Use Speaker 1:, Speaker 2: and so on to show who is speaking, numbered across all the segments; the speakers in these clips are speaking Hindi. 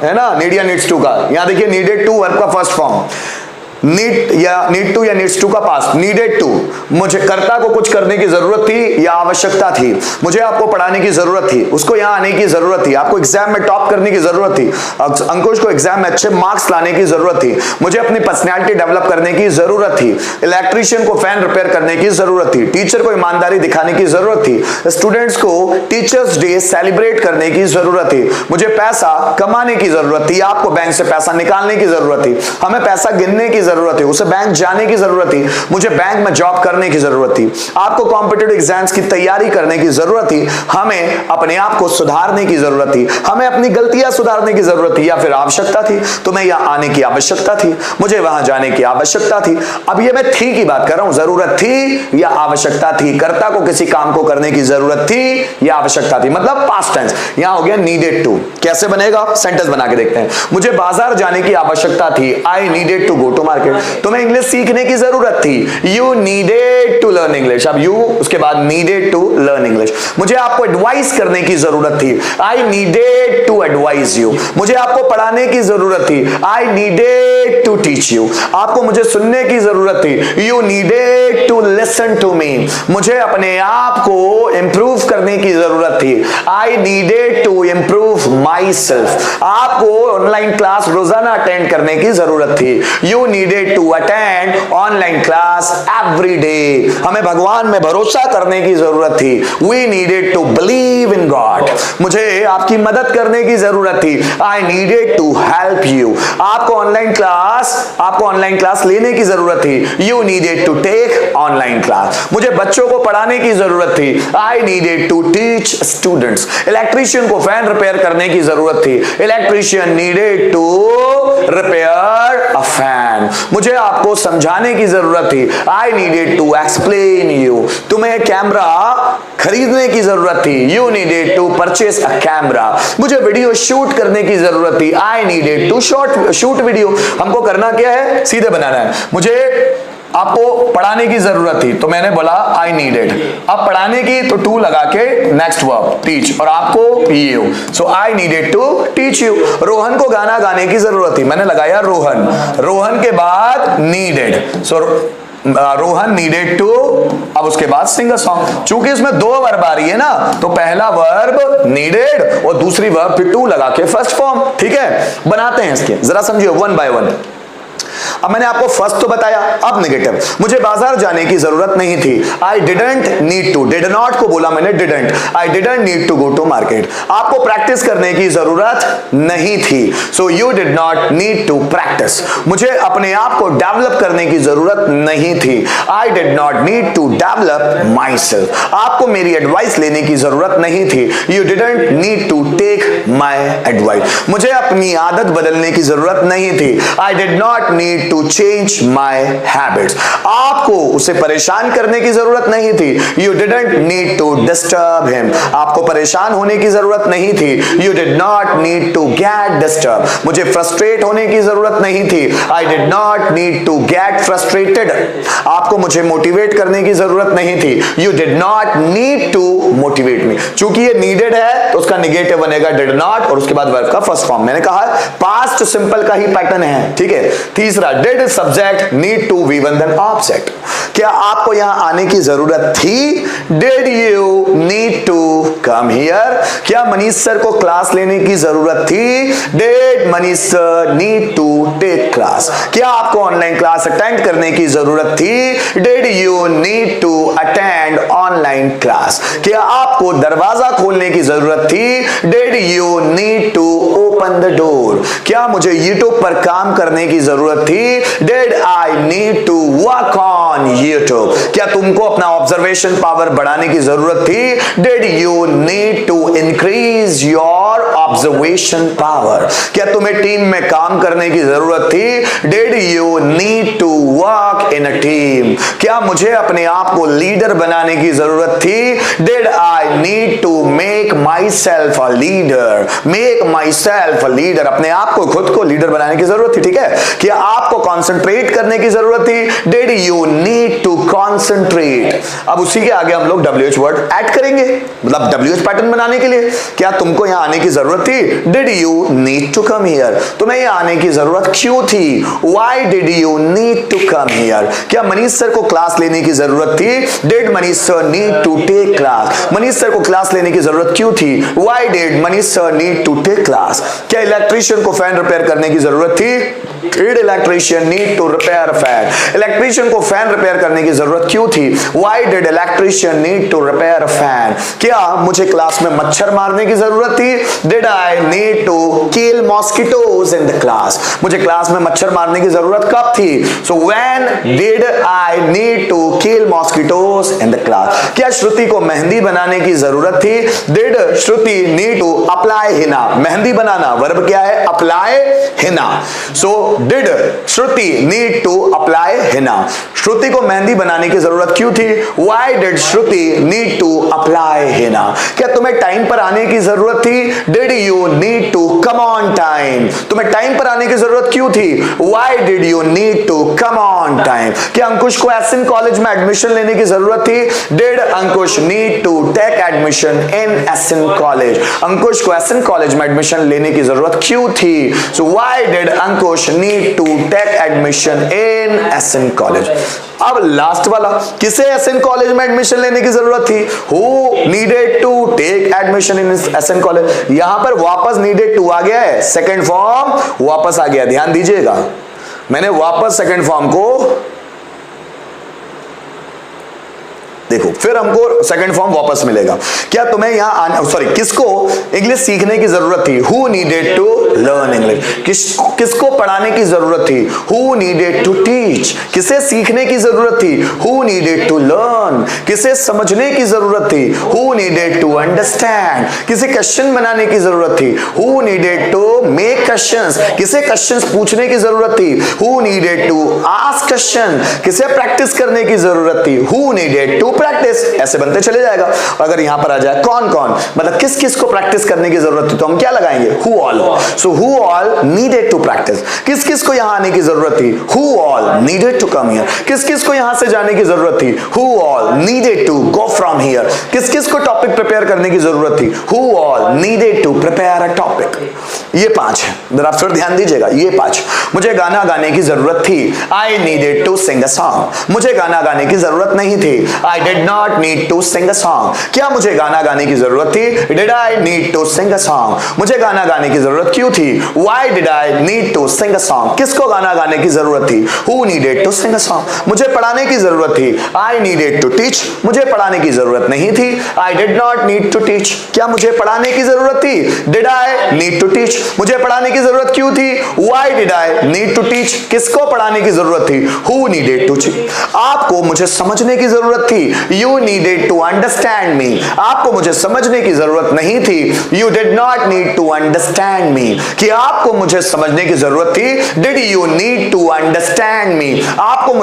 Speaker 1: है ना, नीड या नीड्स टू का। यहां देखिए नीडेड टू वर्ब का फर्स्ट फॉर्म, नीड या नीड टू या नीड्स टू का पास्ट, नीडेड टू, मुझे कर्ता को कुछ करने की जरूरत थी या आवश्यकता थी, मुझे आपको पढ़ाने की जरूरत थी, उसको यहां आने की जरूरत थी, आपको एग्जाम में टॉप करने की जरूरत थी, अंकुश को एग्जाम में अच्छे मार्क्स लाने की जरूरत थी, मुझे अपनी पर्सनैलिटी डेवलप करने की जरूरत थी, इलेक्ट्रीशियन को फैन रिपेयर करने की जरूरत थी, टीचर को ईमानदारी दिखाने की जरूरत थी, स्टूडेंट्स को टीचर्स डे सेलिब्रेट करने की जरूरत थी, मुझे पैसा कमाने की जरूरत थी, आपको बैंक से पैसा निकालने की जरूरत थी, हमें पैसा गिनने की जरूरत है, उसे बैंक जाने की जरूरत थी, मुझे बैंक में जॉब करने की जरूरत थी, आपको कॉम्पिटिटिव एग्जाम्स की तैयारी करने की जरूरत थी, हमें अपने आप को सुधारने की जरूरत थी, हमें अपनी गलतियां सुधारने की जरूरत थी या फिर आवश्यकता थी, तुम्हें यहां आने की आवश्यकता थी, मुझे वहां जाने की आवश्यकता थी। अब ये मैं थी की बात कर रहा हूं, जरूरत थी या आवश्यकता थी, कर्ता को किसी काम को करने की जरूरत थी या आवश्यकता थी, मतलब पास्ट टेंस। यहां हो गया नीडेड टू, कैसे बनेगा सेंटेंस बना के देखते हैं। मुझे बाजार जाने की आवश्यकता थी, I needed to go to market, तुम्हें इंग्लिश सीखने की जरूरत थी, you needed to learn English, अब यू उसके बाद नीडेड टू लर्न इंग्लिश, मुझे आपको एडवाइस करने की जरूरत थी, I needed to advise you, मुझे आपको पढ़ाने की जरूरत थी, I needed to teach you, आपको मुझे सुनने की जरूरत थी, you needed to listen to me, मुझे अपने आप को इंप्रूव करने की जरूरत थी, I needed to improve myself, आपको ऑनलाइन क्लास रोजाना अटेंड करने की जरूरत थी, you needed to attend online class every day, हमें भगवान में भरोसा करने की जरूरत थी, we needed to believe in God, मुझे आपकी मदद करने की जरूरत थी, I needed to help you, आपको ऑनलाइन क्लास लेने की जरूरत थी, you needed to take online class, मुझे बच्चों को पढ़ाने की जरूरत थी, I needed to teach students, electrician को फैन रिपेयर करने की जरूरत थी, electrician needed to repair a fan, मुझे आपको समझाने की जरूरत थी, I needed to explain you, तुम्हें कैमरा खरीदने की जरूरत थी, you needed to purchase a camera, मुझे वीडियो शूट करने की जरूरत थी, I needed to shoot video, हमको करना क्या है, सीधे बनाना है, मुझे आपको पढ़ाने की जरूरत थी तो मैंने बोला आई नीडेड, अब पढ़ाने की तो टू लगा के नेक्स्ट वर्ब टीच, और आपको you, so I needed to teach you, Rohan को गाना गाने की जरूरत थी, मैंने लगाया रोहन, रोहन के बाद needed, so Rohan needed to, अब उसके बाद सिंग अ सॉन्ग, चूंकि इसमें दो वर्ब आ रही है ना तो पहला वर्ब नीडेड और दूसरी वर्ब फिर टू लगा के फर्स्ट फॉर्म, ठीक है। बनाते हैं इसके, जरा समझिए वन बाय वन। अब मैंने आपको फर्स्ट तो बताया, अब नेगेटिव, मुझे बाजार जाने की जरूरत नहीं थी, I didn't need to, did not को बोला मैंने didn't, I didn't need to go to market, आपको प्रैक्टिस करने की जरूरत नहीं थी, so you did not need to practice, मुझे अपने आप को डेवलप करने की जरूरत नहीं थी, I did not need to develop myself, आपको मेरी एडवाइस लेने की जरूरत नहीं थी, you didn't need to take my advice, मुझे अपनी आदत बदलने की जरूरत नहीं थी, I did not need to change my habits, आपको उसे परेशान करने की जरूरत नहीं थी, you didn't need to disturb him, आपको परेशान होने की जरूरत नहीं थी, you did not need to get disturb, मुझे फ्रस्ट्रेट होने की जरूरत नहीं थी, I did not need to get frustrated, आपको मुझे मोटिवेट करने की जरूरत नहीं थी, you did not need to motivate me, चूंकि ये नीडेड है तो उसका नेगेटिव बनेगा डिड नॉट और उसके बाद वर्ब का फर्स्ट फॉर्म, मैंने कहा पास्ट सिंपल का ही पैटर्न है, ठीक है। तीसरा, did subject need to V one then object, क्या आपको यहां आने की जरूरत थी, did you need to come here, क्या मनीष सर को क्लास लेने की जरूरत थी, did Manish sir need to take class, क्या आपको ऑनलाइन क्लास अटेंड करने की जरूरत थी, did you need to attend online class, क्या आपको दरवाजा खोलने की जरूरत थी, did you need to open the door, क्या मुझे यूट्यूब पर काम करने की जरूरत थी, did I need to work on YouTube, क्या तुमको अपना ऑब्जर्वेशन पावर बढ़ाने की जरूरत थी, did you need to increase your observation power, क्या तुम्हें टीम में काम करने की जरूरत थी, did you need to work in a team, क्या मुझे अपने आप को लीडर बनाने की जरूरत थी, did I need to make myself a leader, make myself a leader, अपने आप को खुद को लीडर बनाने की जरूरत थी, ठीक है। क्या आपको कंसंट्रेट करने की जरूरत थी, did you need to concentrate, अब उसी के आगे हम लोग WH वर्ड ऐड करेंगे, मतलब WH पैटर्न बनाने के लिए, क्या तुमको यहां आने की जरूरत जरूरत थी? Did you need to come here? तुम्हें यहाँ आने की जरूरत क्यों थी? Why did you need to come here? क्या मनीष सर को क्लास लेने की जरूरत थी? Did Manish sir need to take class? Manish sir को क्लास लेने की जरूरत क्यों थी? Why did Manish sir need to take class? क्या इलेक्ट्रीशियन को फैन रिपेयर करने की जरूरत थी? Did electrician need to repair fan? Electrician को फैन रिपेयर करने की जरूरत क्यों थी? Why did electrician need to repair fan? क्या मुझे क्लास में मच्छर मारने की जरूरत थी? Did I need to kill mosquitoes in the class? मुझे क्लास में मच्छर मारने की जरूरत कब थी? So when did I need to kill mosquitoes in the class? क्या श्रुति को मेहंदी बनाने की जरूरत थी? Did Shruti need to apply Hina? Mehndi बनाना वर्ब क्या है? Apply henna. So did Shruti need to apply henna? Shruti को मेहंदी बनाने की जरूरत क्यों थी? Why did Shruti need to apply henna? क्या तुम्हें टाइम पर आने की जरूरत थी? Did you need to come on time? तुम्हें टाइम पर आने की जरूरत क्यों थी? Why did you need to come on time? क्या अंकुश को एसएन कॉलेज में एडमिशन लेने की जरूरत थी? Did Ankush need to take admission in SN college? Ankush को एसएन कॉलेज में एडमिशन लेने की जरूरत क्यों थी? So why did Ankush need to take admission in SN college? अब लास्ट वाला, किसे एसएन कॉलेज में एडमिशन लेने की जरूरत थी? Who needed to take admission in SN college? यहां पर वापस नीडेड टू आ गया है, सेकंड फॉर्म वापस आ गया, ध्यान दीजिएगा, मैंने वापस सेकंड फॉर्म को देखो, फिर हमको सेकंड फॉर्म वापस मिलेगा। क्या तुम्हें यहां सॉरी किसको इंग्लिश सीखने की जरूरत थी? Who needed to learn English? किसको पढ़ाने की जरूरत थी? Who needed to teach? किसे सीखने की जरूरत थी? Who needed to learn? किसे समझने की जरूरत थी? Who needed to understand? किसे क्वेश्चन बनाने की जरूरत थी? Who needed to make questions? किसे क्वेश्चंस पूछने की जरूरत थी? Who needed to ask question? किसे प्रैक्टिस करने की जरूरत थी? Who needed to practice? ऐसे बनते चले जाएगा। अगर यहां पर आ जाए कौन कौन, मतलब किस किस को प्रैक्टिस करने की जरूरत थी, तो हम क्या लगाएंगे? Who all. So who all needed to practice? किस किस को यहां आने की जरूरत थी? Who all needed to come here? किस किस को यहां से जाने की जरूरत थी? Who all needed to go from here? किस किस को टॉपिक प्रिपेयर करने की जरूरत थी? Who all needed to prepare a topic? ये 5 है, जरा फिर ध्यान दीजिएगा, ये 5। मुझे गाना गाने की जरूरत थी, I needed to sing a song. मुझे गाना गाने की जरूरत नहीं थी, I did not need to sing a song. क्या मुझे गाना गाने की जरूरत थी? Did I need to sing a song? मुझे गाना गाने की जरूरत क्यों थी? Why did I need to sing a song? किसको गाना गाने की जरूरत थी? Who needed to sing a song? मुझे पढ़ाने की जरूरत थी, आई नीडेड टू टीच। मुझे पढ़ाने की जरूरत नहीं थी, I did not need to teach. क्या मुझे पढ़ाने की जरूरत थी? Did I need to teach? मुझे पढ़ाने की जरूरत क्यों थी? Why did I need to teach? किसको पढ़ाने की जरूरत थी? Who needed to teach? आपको मुझे समझने की जरूरत थी, you needed to understand me. आपको मुझे समझने की जरूरत नहीं थी, you did not need to understand me. कि आपको मुझे समझने की जरूरत थी, did you need to understand me? आपको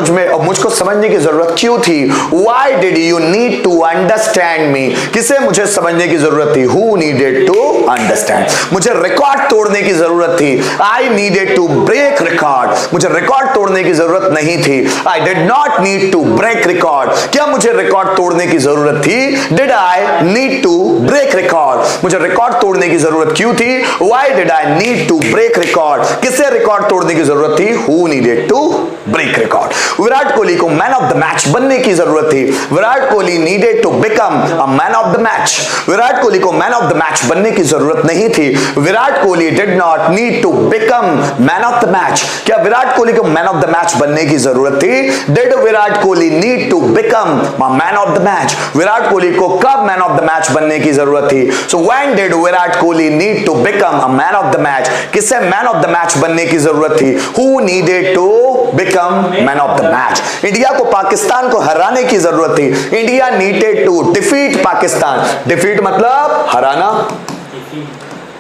Speaker 1: मुझको समझने की जरूरत क्यों थी? Why did you need to understand me? किसे मुझे समझने की जरूरत थी? Who needed to understand? मुझे रिकॉर्ड तोड़ने की जरूरत थी, I needed to break record. मुझे रिकॉर्ड तोड़ने की जरूरत नहीं थी, I did not need to break record. क्या मुझे रिकॉर्ड तोड़ने की जरूरत थी? Did I need to break record? मुझे रिकॉर्ड तोड़ने की जरूरत क्यों थी? Why did I need to break record? किसे रिकॉर्ड तोड़ने की जरूरत थी? Who needed to break record? Virat Kohli को मैन ऑफ द मैच बनने की जरूरत थी, Virat Kohli needed to become a man of the match. Virat Kohli को मैन ऑफ द मैच बनने की जरूरत नहीं थी, Virat Kohli did not need to become man of the match. क्या विराट कोहली को मैन ऑफ द मैच बनने की जरूरत थी? Did Virat Kohli need to become a man of the match? Virat Kohli को कब मैन ऑफ द मैच बनने की जरूरत थी? So when did Virat Kohli need to become a man of the match? किसे मैन ऑफ द मैच बनने की जरूरत थी? Who needed to become man of the match? India को पाकिस्तान को हराने की जरूरत थी, India needed to defeat Pakistan. Defeat मतलब हराना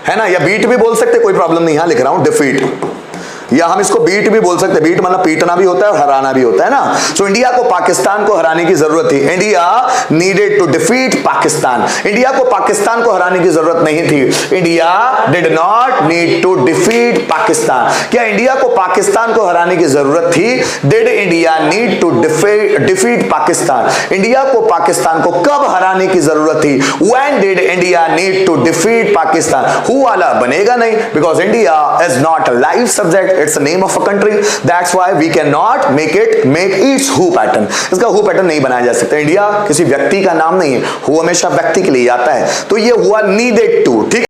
Speaker 1: है ना, या बीट भी बोल सकते, कोई प्रॉब्लम नहीं, यहां लिख रहा हूं डिफीट, या हम इसको बीट भी बोल सकते हैं। बीट मतलब पीटना भी होता है और हराना भी होता है ना। सो इंडिया को पाकिस्तान को हराने की जरूरत थी, India needed to defeat Pakistan. India को पाकिस्तान को हराने की जरूरत नहीं थी, India did not need to defeat Pakistan, क्या इंडिया को पाकिस्तान को हराने की जरूरत थी? Did India need to defeat Pakistan, India को पाकिस्तान को कब हराने की जरूरत थी? When did India need to defeat Pakistan, who वाला बनेगा नहीं, because India is not a live subject, it's a name of a country, that's why we can not make its who pattern, इसका हु पैटर्न नहीं बनाया जा सकता। इंडिया किसी व्यक्ति का नाम नहीं है, हु हमेशा व्यक्ति के लिए आता है, तो ये हुआ नीडेड टू, ठीक।